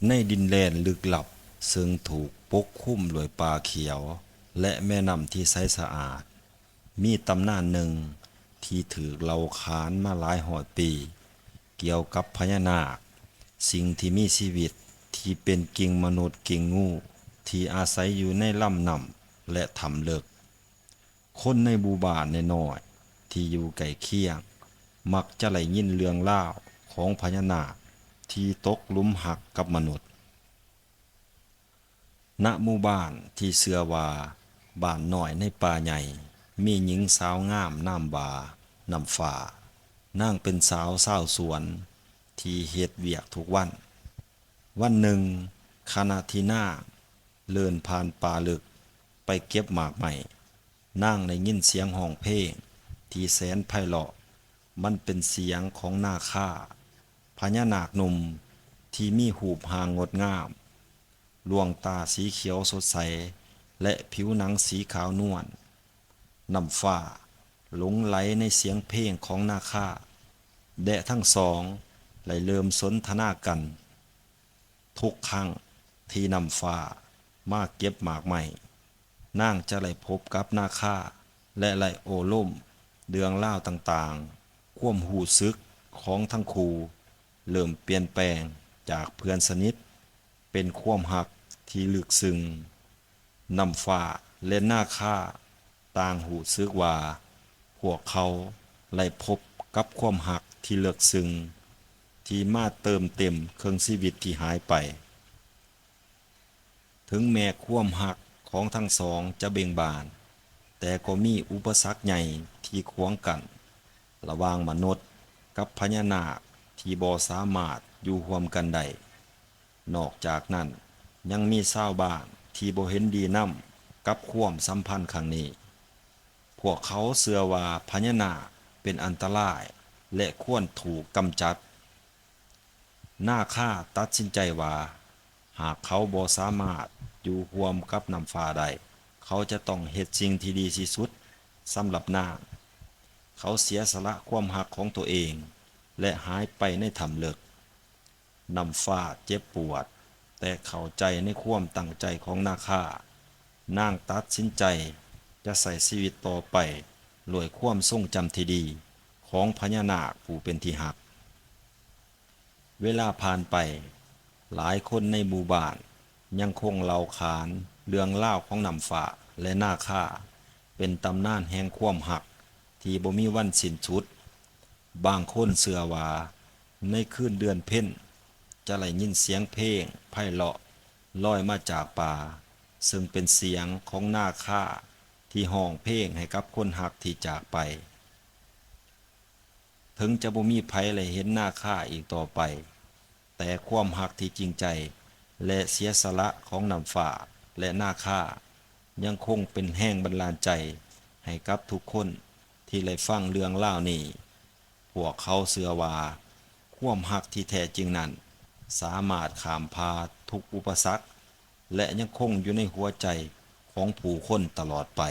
ในดินแดนลึกลับซึ่งถูกปกคลุมด้วยป่าเขียวและแม่น้ำที่ใสสะอาดมีตำนานหนึ่งที่ถูกเล่าขานมาหลายร้อยปีเกี่ยวกับพญานาคสิ่งที่มีชีวิตที่เป็นกิ่งมนุษย์กิ่งงูที่อาศัยอยู่ในลำน้ำและถ้ำลึกคนในหมู่บ้านน้อยๆที่อยู่ใกล้เคียงมักจะได้ยินเรื่องเล่าวของพญานาคที่ตกหลุมหักกับมนุษย์ ณหมู่บ้านที่เชื่อว่าบ้านน้อยในป่าใหญ่มีหญิงสาวงามนามว่านำฟ้านางเป็นสาวชาวสวนที่เฮ็ดเวียกทุกวันวันหนึ่งขณะที่นางเดินผ่านป่าลึกไปเก็บหมากใหม่นางได้ยินเสียงห้องเพลงที่แสนไพเราะมันเป็นเสียงของนาคาพญานาคหนุ่มที่มีหูปหางงดงาม ดวงตาสีเขียวสดใสและผิวหนังสีขาวนวลน้ำฟ้าหลงไหลในเสียงเพลงของนาคาและทั้งสองไหลเริ่มสนทนากันทุกครั้งที่น้ำฟ้ามาเก็บหมากใหม่นางจะไหลพบกับนาคาและไหลโอล่มเรื่องเล่าวต่างๆความหูซึกของทั้งคู่เริ่มเปลี่ยนแปลงจากเพื่อนสนิทเป็นความหัก ที่ลึกซึ้งน้ำฟ้าและนาคาต่างหูซึกว่าพวกเขาได้พบกับความหักที่ลึกซึ้งที่มาเติมเต็มเครื่องชีวิตที่หายไปถึงแม้ความหักของทั้งสองจะเบ่งบานแต่ก็มีอุปสรรคใหญ่ที่ขวางกันระหว่างมนุษย์กับพญานาคที่บ่สามารถอยู่ร่วมกันได้นอกจากนั้น ยังมีชาวบ้านที่บ่เห็นดีนำกับความสัมพันธ์ครั้งนี้ พวกเขาเชื่อว่าพญานาคเป็นอันตรายและควรถูกกำจัดนาคาตัดสินใจว่าหากเขาบ่สามารถอยู่ร่วมกับนำฟ้าได้เขาจะต้องเฮ็ดสิ่งที่ดีที่สุดสำหรับนางเขาเสียสละความหักของตัวเองและหายไปในถ้ำลึกนำฟ้าเจ็บปวด แต่เข้าใจในความตั้งใจของนาคานางตัดสินใจจะใส่ชีวิตต่อไปด้วยความทรงจำที่ดีของพญานาคผู้เป็นที่หักเวลาผ่านไปหลายคนในหมู่บ้านยังคงเล่าขานเรื่องเล่าวของนำฟ้าและนาคาเป็นตำนานแห่งความหักที่บ่มีวันสิ้นสุดบางคนเชื่อว่าในคืนเดือนเพ็ญ จะได้ยินเสียงเพลงไพเราะลอยมาจากป่าซึ่งเป็นเสียงของนาคาที่ห้องเพลงให้กับคนหักที่จากไปถึงจะบ่มีไผได้เห็นนาคาอีกต่อไปแต่ความหักที่จริงใจและเสียสละของน้ำฟ้าและนาคายังคงเป็นแห้งบันดาลใจให้กับทุกคนที่ได้ฟังเรื่องเล่าวนี้พวกเขาเชื่อว่าความหักที่แท้จริงนั้น สามารถข้ามพาทุกอุปสรรคและยังคงอยู่ในหัวใจของผู้คนตลอดไป